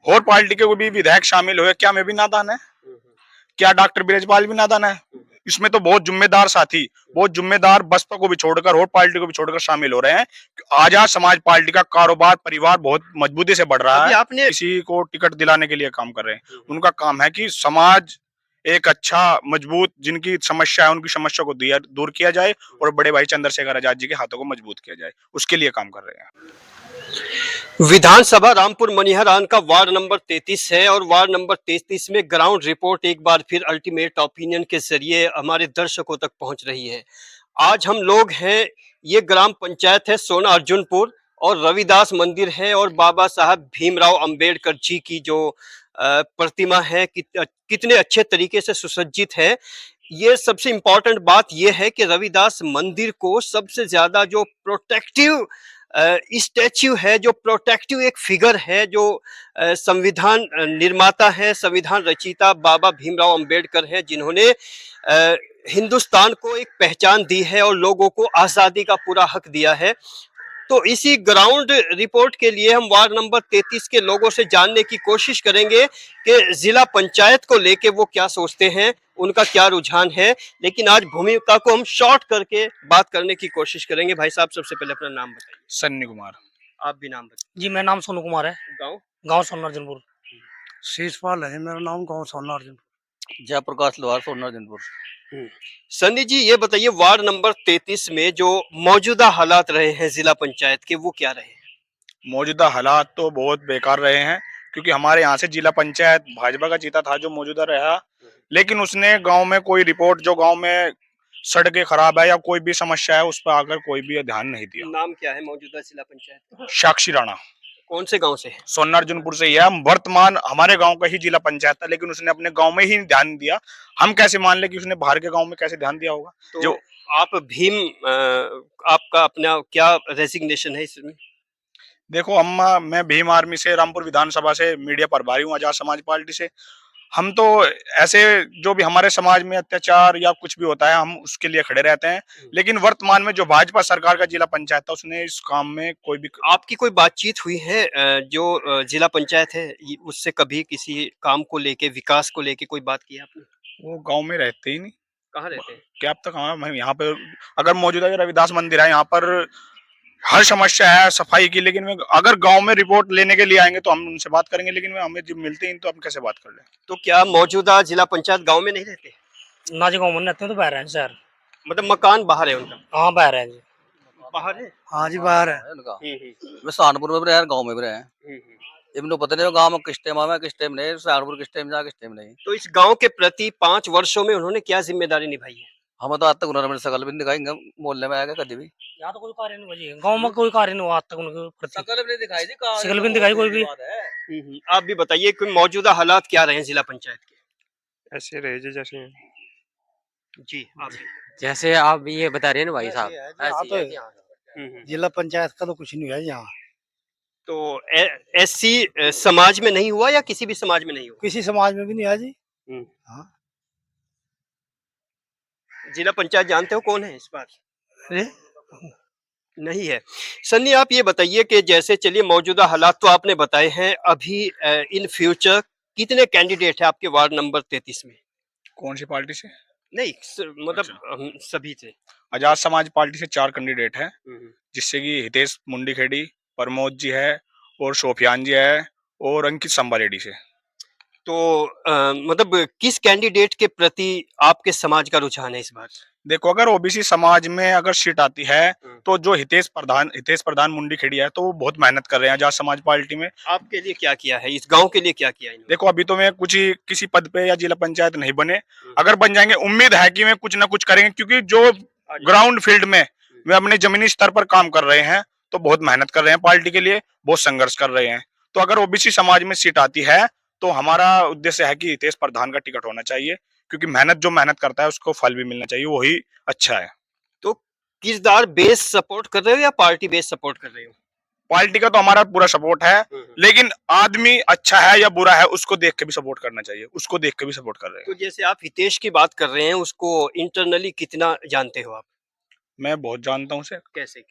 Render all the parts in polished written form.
और पार्टी के कोई भी विधायक शामिल हुए, क्या मैं भी नादान है? क्या डॉक्टर ब्रजपाल भी नादान है? इसमें तो बहुत जिम्मेदार साथी, बहुत जिम्मेदार बसपा को भी छोड़कर और पार्टी को भी छोड़कर शामिल हो रहे हैं। आजाद समाज पार्टी का कारोबार परिवार बहुत मजबूती से बढ़ रहा अभी है। आपने किसी को टिकट दिलाने के लिए काम कर रहे हैं। उनका काम है कि समाज एक अच्छा मजबूत जिनकी समस्या है उनकी समस्या को दूर किया जाए और बड़े भाई चंद्रशेखर आजाद जी के हाथों को मजबूत किया जाए, उसके लिए काम कर रहे हैं। विधानसभा रामपुर मनिहारान का वार्ड नंबर 33 है और वार्ड नंबर 33 में ग्राउंड रिपोर्ट एक बार फिर अल्टीमेट ओपिनियन के जरिए हमारे दर्शकों तक पहुंच रही है। आज हम लोग हैं, ये ग्राम पंचायत है सोना अर्जुनपुर और रविदास मंदिर है और बाबा साहब भीमराव अंबेडकर जी की जो प्रतिमा है कितने अच्छे तरीके से सुसज्जित है। ये सबसे इम्पोर्टेंट बात यह है कि रविदास मंदिर को सबसे ज्यादा जो प्रोटेक्टिव स्टैच्यू है, जो प्रोटेक्टिव एक फिगर है, जो संविधान निर्माता है, संविधान रचयिता बाबा भीमराव अंबेडकर है, जिन्होंने हिंदुस्तान को एक पहचान दी है और लोगों को आजादी का पूरा हक दिया है। तो इसी ग्राउंड रिपोर्ट के लिए हम वार्ड नंबर 33 के लोगों से जानने की कोशिश करेंगे कि जिला पंचायत को लेके वो क्या सोचते हैं, उनका क्या रुझान है। लेकिन आज भूमिका को हम शॉर्ट करके बात करने की कोशिश करेंगे। भाई साहब, सबसे पहले अपना नाम बताइए। सन्नी कुमार। आप भी नाम बताइए। जी, मेरा नाम सोनू कुमार है। गाँव गांव सोना अर्जुनपुर। शीशपाल है मेरा नाम, गाँव सोना अर्जुनपुर। जयप्रकाश लोहार सोना अर्जुनपुर। सन्नी जी, ये बताइए वार्ड नंबर 33 में जो मौजूदा हालात रहे हैं जिला पंचायत के, वो क्या रहे हैं? मौजूदा हालात तो बहुत बेकार रहे हैं क्योंकि हमारे यहाँ से जिला पंचायत भाजपा का जीता था जो मौजूदा रहा, लेकिन उसने गांव में कोई रिपोर्ट जो गांव में सड़कें खराब है या कोई भी समस्या है उस पर आकर कोई भी ध्यान नहीं दिया। नाम क्या है मौजूदा जिला पंचायत? साक्षी राणा। कौन से गांव से है? सोना अर्जुनपुर से ही है। वर्तमान हमारे गांव का ही जिला पंचायत था, लेकिन उसने अपने गांव में ही ध्यान दिया। हम कैसे मान ले कि उसने बाहर के गांव में कैसे ध्यान दिया होगा? तो जो आप भीम आपका अपना क्या रेजिग्नेशन है इसमें? देखो अम्मा, मैं भीम आर्मी से रामपुर विधानसभा से मीडिया प्रभारी हूँ आजाद समाज पार्टी से। हम तो ऐसे जो भी हमारे समाज में अत्याचार या कुछ भी होता है हम उसके लिए खड़े रहते हैं, लेकिन वर्तमान में जो भाजपा सरकार का जिला पंचायत था उसने इस काम में कोई भी। आपकी कोई बातचीत हुई है जो जिला पंचायत है उससे कभी किसी काम को लेके, विकास को लेके कोई बात की है आपने? वो गांव में रहते ही नहीं। कहाँ रहते हैं? क्या अब तक हम यहाँ पर अगर मौजूदा ये रविदास मंदिर है, यहाँ पर हर समस्या है सफाई की, लेकिन अगर गांव में रिपोर्ट लेने के लिए आएंगे तो हम उनसे बात करेंगे, लेकिन हमें जब मिलते ही तो हम कैसे बात कर लें? तो क्या मौजूदा जिला पंचायत गांव में नहीं रहते? ना जी, गाँव में रहते हैं तो बाहर हैं सर। मतलब मकान बाहर है उनका? हाँ, बाहर है जी। बाहर है। हाँ जी, बाहर है। उनका हम्म। वे सहारनपुर में भी रहे, गाँव में भी रहे। हम्म। इनको पता नहीं गाँव में किस टाइम आवे, किस टाइम नहीं, सहारनपुर किस टाइम जा, किस टाइम नहीं। तो इस गांव के प्रति 5 वर्षों में उन्होंने क्या जिम्मेदारी निभाई है? हमें तो आज तक उन्होंने शकल भी नहीं दिखाई, मोहल्ले में आएगा कभी भी यहाँ तो कोई कार्य नहीं हुआ जी, गाँव में कोई कार्य नहीं हुआ आज तक उनके प्रति। शकल भी नहीं दिखाई थी, शकल भी नहीं दिखाई कोई भी। आप भी बताइए कि मौजूदा हालात क्या रहे हैं जिला पंचायत के? ऐसे रहे जी जैसे। जी, आप भी। जैसे आप ये बता रहे हैं ना भाई साहब, हाँ तो जिला पंचायत का तो कुछ नहीं है यहाँ। तो एससी समाज में नहीं हुआ या किसी भी समाज में नहीं हुआ? किसी समाज में भी नहीं है जी। हाँ। जिला पंचायत जानते हो कौन है इस बार? अरे नहीं है। सन्नी, आप ये बताइए कि जैसे चलिए मौजूदा हालात तो आपने बताए हैं, अभी इन फ्यूचर कितने कैंडिडेट है आपके वार्ड नंबर 33 में? कौन सी पार्टी से? नहीं मतलब सभी से। आजाद समाज पार्टी से 4 कैंडिडेट हैं, जिससे कि हितेश मुंडीखेड़ी, प्रमोद जी है और सोफियान जी है और अंकित संबारेड्डी से। तो मतलब किस कैंडिडेट के प्रति आपके समाज का रुझान है इस बार? देखो अगर ओबीसी समाज में अगर सीट आती है तो जो हितेश प्रधान मुंडीखेड़ी है तो वो बहुत मेहनत कर रहे हैं आजाद समाज पार्टी में। आपके लिए क्या किया है, इस गांव के लिए क्या किया है? देखो अभी तो मैं कुछ ही किसी पद पे या जिला पंचायत नहीं बने, अगर बन जाएंगे उम्मीद है कि मैं कुछ ना कुछ करेंगे, क्योंकि जो ग्राउंड फील्ड में वे अपने जमीनी स्तर पर काम कर रहे हैं तो बहुत मेहनत कर रहे हैं पार्टी के लिए, बहुत संघर्ष कर रहे हैं। तो अगर ओबीसी समाज में सीट आती है तो हमारा उद्देश्य है कि हितेश प्रधान का टिकट होना चाहिए, क्योंकि मेहनत जो मेहनत करता है उसको फल भी मिलना चाहिए, वही अच्छा है। तो किसदार बेस सपोर्ट कर रहे हो या पार्टी बेस सपोर्ट कर रहे हो? पार्टी का तो हमारा पूरा सपोर्ट है, लेकिन आदमी अच्छा है या बुरा है उसको देख के भी सपोर्ट करना चाहिए, उसको देख के भी सपोर्ट कर रहे हैं। तो जैसे आप हितेश की बात कर रहे हैं, उसको इंटरनली कितना जानते हो आप? मैं बहुत जानता हूँ उसे। कैसे?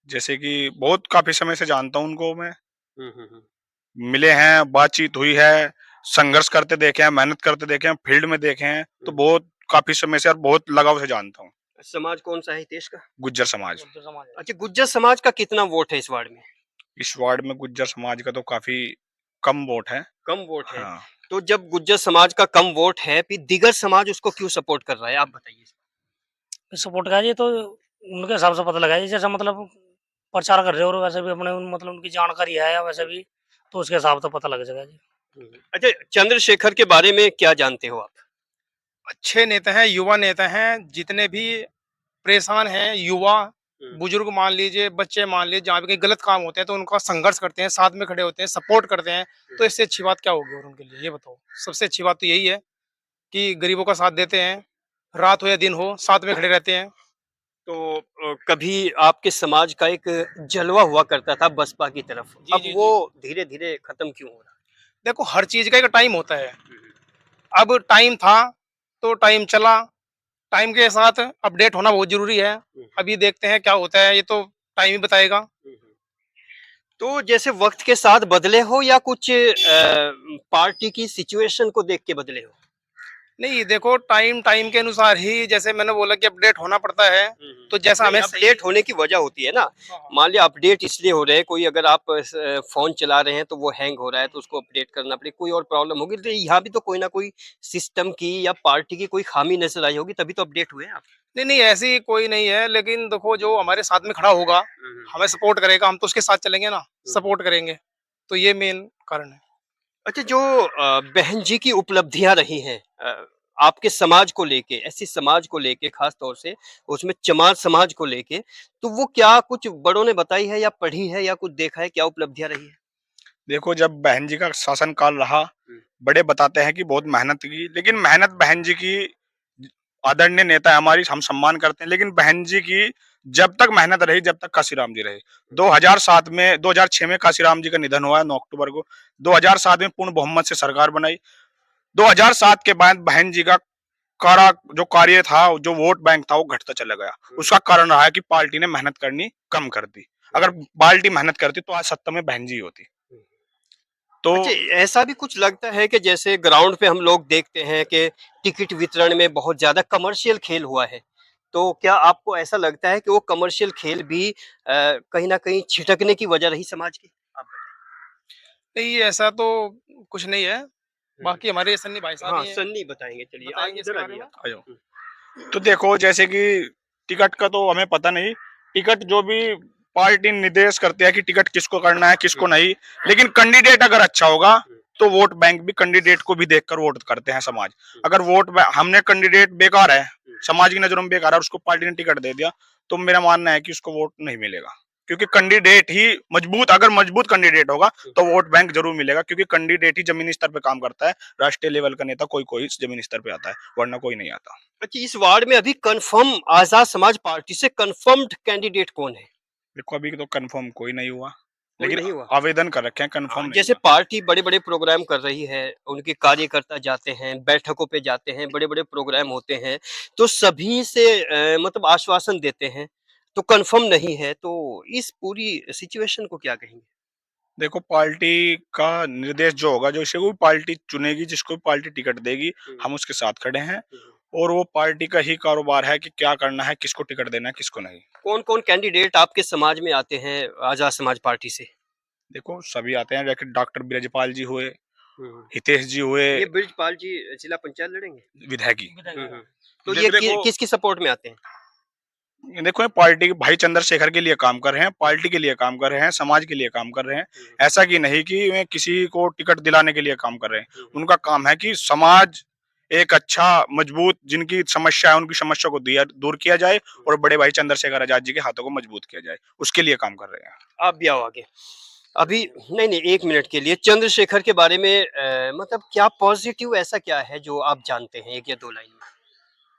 जैसे कि बहुत काफी समय से जानता हूँ उनको मैं। मिले हैं, बातचीत हुई है, संघर्ष करते देखे हैं, मेहनत करते देखे हैं, फील्ड में देखे हैं, तो बहुत काफी समय से और बहुत लगाव से जानता हूँ। समाज कौन सा है देश का? गुज्जर समाज। गुर्जर समाज है। अच्छा, गुज्जर समाज का कितना वोट है इस वार्ड में? इस वार्ड में गुज्जर समाज का तो काफी कम वोट है। कम वोट है। हाँ। तो जब गुज्जर समाज का कम वोट है, फिर दिगर समाज उसको क्यों सपोर्ट कर रहा है, आप बताइए। सपोर्ट का ये तो उनके हिसाब से पता लगा है, जैसा मतलब प्रचार कर रहे हो और वैसे भी अपने मतलब उनकी जानकारी है या वैसे भी, तो उसके हिसाब से पता लग जाएगा जी। अच्छा, चंद्रशेखर के बारे में क्या जानते हो आप? अच्छे नेता हैं, युवा नेता हैं, जितने भी परेशान हैं, युवा, बुजुर्ग मान लीजिए, बच्चे मान लीजिए, जहाँ भी कहीं गलत काम होते हैं तो उनका संघर्ष करते हैं, साथ में खड़े होते हैं, सपोर्ट करते हैं, तो इससे अच्छी बात क्या होगी और उनके लिए, ये बताओ। सबसे अच्छी बात तो यही है कि गरीबों का साथ देते हैं, रात हो या दिन हो, साथ में खड़े रहते हैं। तो कभी आपके समाज का एक जलवा हुआ करता था बसपा की तरफ, जी, अब जी, वो धीरे-धीरे खत्म क्यों हो रहा देखो, हर चीज़ का एक टाइम होता है। अब टाइम था, तो टाइम चला, टाइम के साथ अपडेट होना बहुत ज़रूरी है। अभी देखते हैं क्या होता है, ये तो टाइम ही बताएगा। है? तो जैसे वक्त के साथ बदले हो या कुछ पार्टी की सिचुएशन को देख के बदले हो? नहीं, देखो, टाइम टाइम के अनुसार ही, जैसे मैंने बोला कि अपडेट होना पड़ता है, तो जैसा हमें अपडेट होने की वजह होती है ना। हाँ, हाँ। मान लिया अपडेट इसलिए हो रहे हैं, कोई अगर आप फोन चला रहे हैं तो वो हैंग हो रहा है तो उसको अपडेट करना पड़ेगा, कोई और प्रॉब्लम होगी, तो यहाँ भी तो कोई ना कोई सिस्टम की या पार्टी की कोई खामी नजर आई होगी, तभी तो अपडेट हुए हैं आप। नहीं, नहीं, ऐसी कोई नहीं है, लेकिन देखो, जो हमारे साथ में खड़ा होगा, हमें सपोर्ट करेगा, हम तो उसके साथ चलेंगे ना, सपोर्ट करेंगे, तो ये मेन कारण है। अच्छा, जो बहन जी की उपलब्धियां रही हैं आपके समाज को लेके, ऐसी समाज को लेके खास तौर से, उसमें चमार समाज को लेके, तो वो क्या कुछ बड़ों ने बताई है या पढ़ी है या कुछ देखा है, क्या उपलब्धियां रही है? देखो, जब बहन जी का शासन काल रहा, बड़े बताते हैं कि बहुत मेहनत की, लेकिन मेहनत बहन जी की, आदरणीय नेता है हमारी, हम सम्मान करते हैं, लेकिन बहन जी की जब तक मेहनत रही, जब तक काशीराम जी रहे। 2006 में काशीराम जी का निधन हुआ है 9 अक्टूबर को। 2007 में पूर्ण बहुमत से सरकार बनाई। 2007 के बाद बहन जी का जो कार्य था, जो वोट बैंक था, वो घटता चला गया। उसका कारण रहा है कि पार्टी ने मेहनत करनी कम कर दी। अगर पार्टी मेहनत करती तो आज सत्ता में बहन जी होती। तो अच्छा, ऐसा भी कुछ लगता है कि जैसे ग्राउंड पे हम लोग देखते हैं कि टिकट वितरण में बहुत ज्यादा कमर्शियल खेल हुआ है, तो क्या आपको ऐसा लगता है कि वो कमर्शियल खेल भी कहीं ना कहीं छिटकने की वजह रही समाज की? आप नहीं, ऐसा तो कुछ नहीं है, बाकी हमारे सन्नी भाई साहब हाँ, ही हैं, सन्नी बताएंगे, चलिए बताएंगे आप इसके इधर बारे आइए में। आप। आ जाओ। तो देखो, जैसे कि टिकट का तो हमें पता नहीं, टिकट जो भी पार्टी निर्देश करते हैं कि टिकट किसको करना है, किसको नहीं, लेकिन कैंडिडेट अगर अच्छा होगा तो वोट बैंक भी कैंडिडेट को भी देखकर वोट करते हैं समाज। अगर हमने कैंडिडेट बेकार है, समाज की नजरों में बेकार है, और उसको पार्टी ने टिकट दे दिया, तो मेरा मानना है कि उसको वोट नहीं मिलेगा, क्योंकि कैंडिडेट ही अगर मजबूत कैंडिडेट होगा तो वोट बैंक जरूर मिलेगा, क्योंकि कैंडिडेट ही जमीनी स्तर पे काम करता है। राष्ट्रीय लेवल का नेता कोई कोई जमीनी स्तर पे आता है, वरना कोई नहीं आता। अच्छा, इस वार्ड में अभी कंफर्म आजाद समाज पार्टी से कंफर्म्ड कैंडिडेट कौन है? देखो, अभी तो कंफर्म कोई नहीं हुआ, कोई लेकिन नहीं हुआ। आवेदन कर रखे हैं, कंफर्म नहीं जैसे हुआ। पार्टी बड़े-बड़े प्रोग्राम कर रही है, उनके कार्यकर्ता जाते हैं, बैठकों पे जाते हैं, बड़े-बड़े प्रोग्राम होते हैं, तो सभी से मतलब आश्वासन देते हैं, तो कंफर्म नहीं है, तो इस पूरी सिचुएशन को क्या कहेंगे? देखो, पार्टी का निर्देश जो होगा, जो इसे कोई पार्टी चुनेगी, जिसको भी पार्टी टिकट देगी, हम उसके साथ खड़े हैं, और वो पार्टी का ही कारोबार है कि क्या करना है, किसको टिकट देना है, किसको नहीं। कौन-कौन कैंडिडेट आपके समाज में आते हैं आजाद समाज पार्टी से? देखो, सभी आते हैं, जैसे डॉक्टर ब्रजपाल जी हुए, हितेश जी हुए, ये बृजपाल जी जिला पंचायत लड़ेंगे? विधायकी। तो ये देखो, किसकी सपोर्ट में आते हैं? देखो, ये पार्टी के भाई चंद्रशेखर के लिए काम कर रहे हैं, पार्टी के लिए काम कर रहे हैं, समाज के लिए काम कर रहे हैं। ऐसा कि नहीं कि वे किसी को टिकट दिलाने के लिए काम कर रहे हैं। उनका काम है कि समाज एक अच्छा मजबूत, जिनकी समस्या है उनकी समस्या को दूर किया जाए, और बड़े भाई चंद्रशेखर आजाद जी के हाथों को मजबूत किया जाए, उसके लिए काम कर रहे हैं। आप भी आओ आगे। अभी नहीं, 1 मिनट के लिए चंद्रशेखर के बारे में मतलब क्या पॉजिटिव ऐसा क्या है जो आप जानते हैं 1 या 2 लाइन में?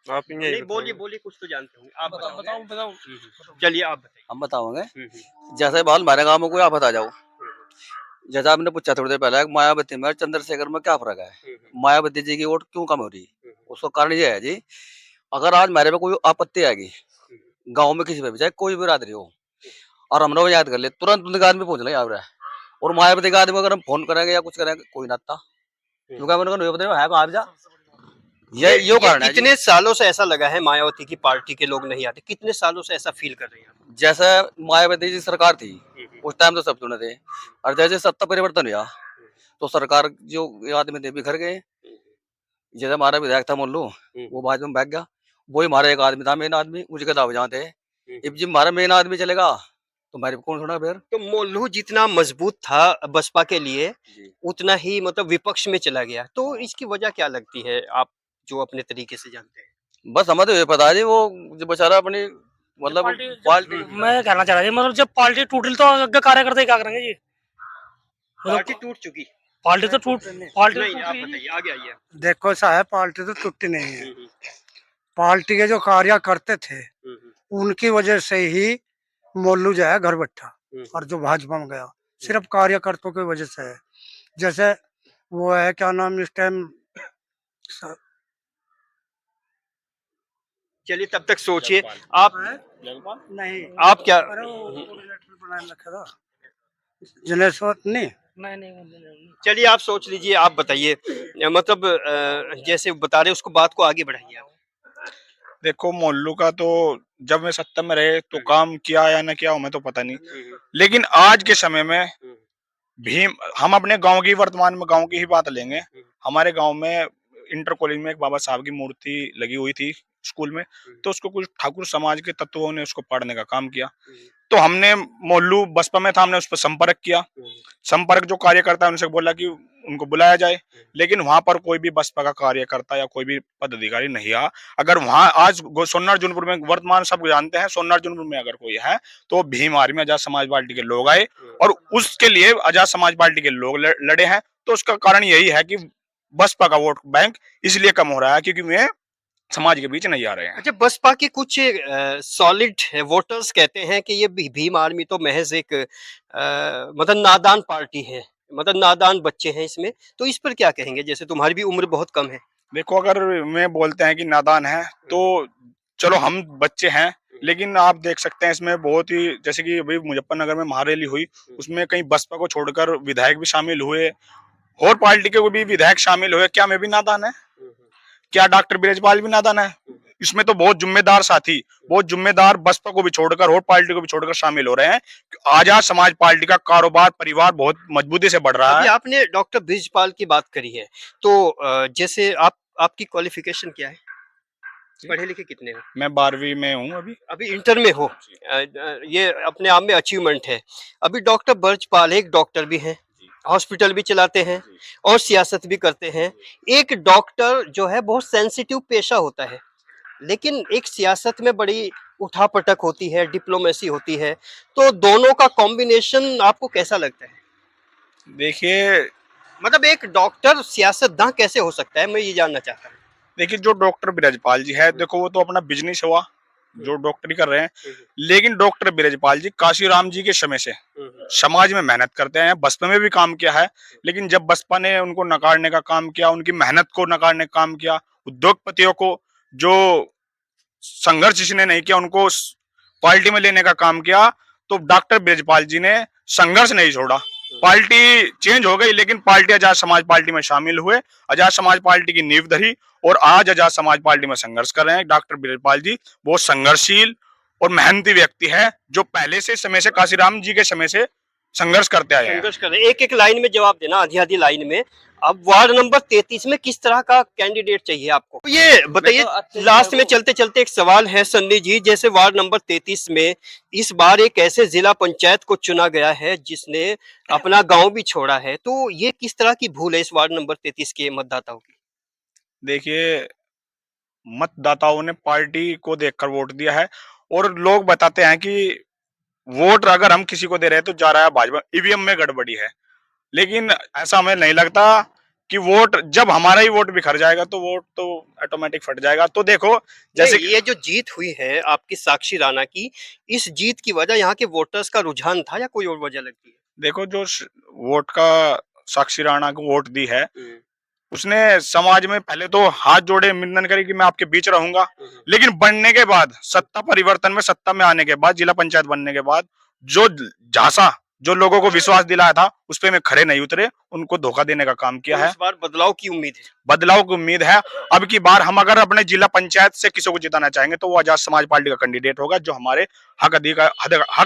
आप ही नहीं, बोलिए कुछ तो जानते होंगे। आप बताओ। बताओ। चलिए आप बताइए। हम बताओगे, जैसे बाल हमारे गाँव में कोई आप बता जाओ। जैसा आपने पूछा थोड़ी देर पहले, मायावती में और चंद्रशेखर में क्या फर्क है, मायावती जी की वोट क्यों कम हो रही है, उसका कारण ये है जी, अगर आज हमारे में कोई आपत्ति आएगी, गाँव में किसी पे भी, चाहे कोई भी बिरादरी हो, और हम लोग याद कर ले, तुरंत उनके आदमी पहुंच ले, और मायावती का आदमी अगर हम फोन करेंगे या कुछ करेंगे कोई नाता, क्योंकि मैंने कहा बताया है कहाँ जा, ये कारण है जी। कितने सालों से ऐसा लगा है मायावती की पार्टी के लोग नहीं आते, कितने सालों से ऐसा फील कर रहे हैं आप? जैसे मायावती जी सरकार थी उस टाइम तो सब चुने थे, और जैसे सत्ता परिवर्तन हुआ तो सरकार जो ये आदमी थे बिखर गए। जैसे हमारा विधायक था मोल्लू, वो भाजपा में बैठ गया, वही हमारा एक आदमी था मेन आदमी, उसके दाव जहाँ थे। अब जब हमारा मेन आदमी चलेगा तो हमारे कौन सुना फिर। तो मोल्लू जितना मजबूत था बसपा के लिए जी। उतना ही मतलब विपक्ष में चला गया, तो इसकी वजह क्या लगती है, आप जो अपने तरीके से जानते हैं? बस हमें तो ये पता है जी, वो जो बेचारा अपनी मतलब पार्टी मैं कहना चाह रहा था मतलब जब पार्टी टूटी तो आगे कार्यकर्ता क्या करेंगे जी? पार्टी टूट चुकी पार्टी तो टूट पार्टी तो नहीं, आप टूटी। बताइए, आगे आइए। देखो ऐसा है, पार्टी तो टूटी नहीं है। पार्टी के जो कार्यकर्ता थे उनकी वजह से ही मोल्लू जो है घर बैठा और जो भाजपा में गया, सिर्फ कार्यकर्ताओं की वजह से है। जैसे वो है क्या नाम इस टाइम, चलिए तब तक सोचिए आप, नहीं आप क्या अरे वो कोऑर्डिनेटर बनाने रखा था जनेश्वर नहीं। नहीं चलिए आप सोच लीजिए, आप बताइए, मतलब जैसे बता रहे उसको बात को आगे बढ़ाइए आप। देखो मोल्लू का तो जब मैं सत्ता में रहे तो काम किया या ना किया हमें तो पता नहीं, लेकिन आज के समय में भीम, हम अपने गांव की, वर्तमान में गांव की ही बात लेंगे। हमारे गांव में इंटर कॉलेज में एक बाबा साहब की मूर्ति लगी हुई थी स्कूल में, तो उसको कुछ ठाकुर समाज के तत्वों ने उसको पाड़ने का काम किया। तो हमने, मोल्लू बसपा में था, हमने उस पर संपर्क किया। संपर्क जो कार्यकर्ता है उनसे बोला कि उनको बुलाया जाए, लेकिन वहां पर कोई भी बसपा का कार्यकर्ता या कोई भी पदाधिकारी नहीं आया। अगर वहां आज सोननाथ जौनपुर में, वर्तमान सब जानते हैं, सोननाथ जौनपुर में अगर कोई है तो भीम आर्मी आजाद समाज पार्टी के लोग आए और उसके लिए आजाद समाज पार्टी के लोग लड़े हैं। तो उसका कारण यही है कि बसपा का वोट बैंक इसलिए कम हो रहा है क्योंकि वे समाज के बीच नहीं आ रहे हैं। अच्छा, बसपा के कुछ सॉलिड वोटर्स कहते हैं कि ये भीम आर्मी तो महज एक मतलब नादान पार्टी है, मतलब नादान बच्चे हैं इसमें, तो इस पर क्या कहेंगे? जैसे तुम्हारी भी उम्र बहुत कम है। देखो, अगर मैं बोलते हैं कि नादान है तो चलो हम बच्चे हैं, लेकिन आप देख सकते हैं इसमें बहुत ही, जैसे कि अभी मुजफ्फरनगर में महारैली हुई, उसमें कई बसपा को छोड़कर विधायक भी शामिल हुए और पार्टी के भी विधायक शामिल हुए। क्या मैं भी नादान है? क्या डॉक्टर ब्रिजपाल भी नादान है? इसमें तो बहुत जिम्मेदार साथी, बहुत जिम्मेदार बसपा को भी छोड़कर और पार्टी को भी छोड़कर शामिल हो रहे हैं। आजाद समाज पार्टी का कारोबार, परिवार बहुत मजबूती से बढ़ रहा अभी है। आपने डॉक्टर ब्रिजपाल की बात करी है, तो जैसे आपकी क्वालिफिकेशन क्या है, पढ़े लिखे कितने हो? मैं 12वीं में हूँ अभी। अभी इंटर में हो, ये अपने आप में अचीवमेंट है। अभी डॉक्टर ब्रजपाल एक डॉक्टर भी हैं, हॉस्पिटल भी चलाते हैं और सियासत भी करते हैं। एक डॉक्टर जो है बहुत सेंसिटिव पेशा होता है, लेकिन एक सियासत में बड़ी उठापटक होती है, डिप्लोमेसी होती है, तो दोनों का कॉम्बिनेशन आपको कैसा लगता है? देखिए, मतलब एक डॉक्टर सियासतदान कैसे हो सकता है, मैं ये जानना चाहता हूँ। जो डॉक्टर ब्रिजपाल जी है, देखो वो तो अपना बिजनेस हुआ, जो डॉक्टरी कर रहे हैं, लेकिन डॉक्टर ब्रिजपाल जी काशीराम जी के समय से समाज में मेहनत करते हैं, बसपा में भी काम किया है, लेकिन जब बसपा ने उनको नकारने का काम किया, उनकी मेहनत को नकारने का काम किया, उद्योगपतियों को जो संघर्ष जिसने नहीं किया उनको पार्टी में लेने का काम किया, तो डॉक्टर ब्रिजपाल जी ने संघर्ष नहीं छोड़ा। पार्टी चेंज हो गई, लेकिन पार्टी आजाद समाज पार्टी में शामिल हुए, आजाद समाज पार्टी की नींव धरी और आज आजाद समाज पार्टी में संघर्ष कर रहे हैं। डॉक्टर ब्रिजपाल जी बहुत संघर्षशील और मेहनती व्यक्ति है, जो पहले से समय से, काशीराम जी के समय से संघर्ष करते आए हैं। संघर्ष कर रहे हैं। एक एक लाइन में जवाब देना, आधी आधी लाइन में। अब वार्ड नंबर 33 में किस तरह का कैंडिडेट चाहिए आपको, ये बताइए। लास्ट में चलते चलते एक सवाल है सन्नी जी, जैसे वार्ड नंबर 33 में इस बार एक ऐसे जिला पंचायत को चुना गया है जिसने अपना गांव भी छोड़ा है, तो ये किस तरह की भूल है इस वार्ड नंबर 33 के मतदाताओं की? देखिए, मतदाताओं ने पार्टी को देखकर वोट दिया है और लोग बताते हैं कि वोट अगर हम किसी को दे रहे हैं तो जा रहा है भाजपा, ईवीएम में गड़बड़ी है, लेकिन ऐसा हमें नहीं लगता कि वोट, जब हमारा ही वोट बिखर जाएगा तो वोट तो ऑटोमेटिक फट जाएगा। तो देखो, जैसे ये जो जीत हुई है आपकी साक्षी राणा की, इस जीत की वजह यहाँ के वोटर्स का रुझान था या कोई और वजह लगती है? देखो, जो वोट का साक्षी राणा को वोट दी है, उसने समाज में पहले तो हाथ जोड़े निंदन करी कि मैं आपके बीच रहूंगा, लेकिन बनने के बाद, सत्ता परिवर्तन में, सत्ता में आने के बाद, जिला पंचायत बनने के बाद जो झांसा, जो लोगों को विश्वास दिलाया था, उस पे में खड़े नहीं उतरे, उनको धोखा देने का काम किया तो है। इस बार बदलाव की उम्मीद है। बदलाव की उम्मीद है। अब की बार हम अगर अपने जिला पंचायत से किसी को जिताना चाहेंगे तो वो आजाद समाज पार्टी का कैंडिडेट होगा, जो हमारे हक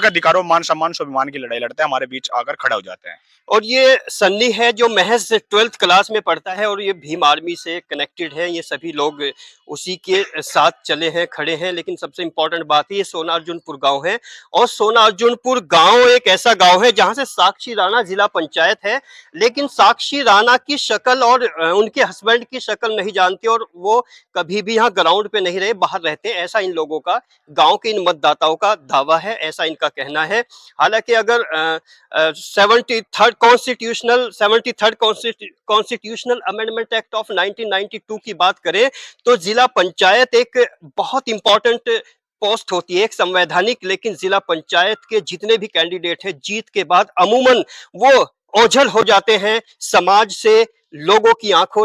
अधिकारों, मान सम्मान, स्वाभिमान की लड़ाई लड़ते हैं, हमारे बीच आकर खड़ा हो जाते हैं। और ये सन्नी है जो महज 12th क्लास में पढ़ता है और ये भीम आर्मी से कनेक्टेड है। ये सभी लोग उसी के साथ चले हैं, खड़े हैं। लेकिन सबसे इंपॉर्टेंट बात है, ये सोना अर्जुनपुर गांव है और सोना अर्जुनपुर गांव एक ऐसा गांव है जहां से साक्षी राणा जिला पंचायत है, लेकिन साक्षी राणा की शक्ल और उनके हस्बैंड की शक्ल नहीं जानते और वो कभी भी यहाँ ग्राउंड पे नहीं रहे, बाहर रहते हैं, ऐसा इन लोगों का, गांव के इन मतदाताओं का दावा है, ऐसा इनका कहना है। हालांकि अगर 73rd constitutional amendment act of 1992 की बात करें तो जिला पंचायत एक बहुत इंपॉर्टेंट पोस्ट होती है, एक संवैधानिक। लेकिन जिला पंचायत के जितने भी कैंडिडेट हैं, जीत के बाद अमूमन वो ओझल हो जाते हैं समाज से, लोगों की आंखों से।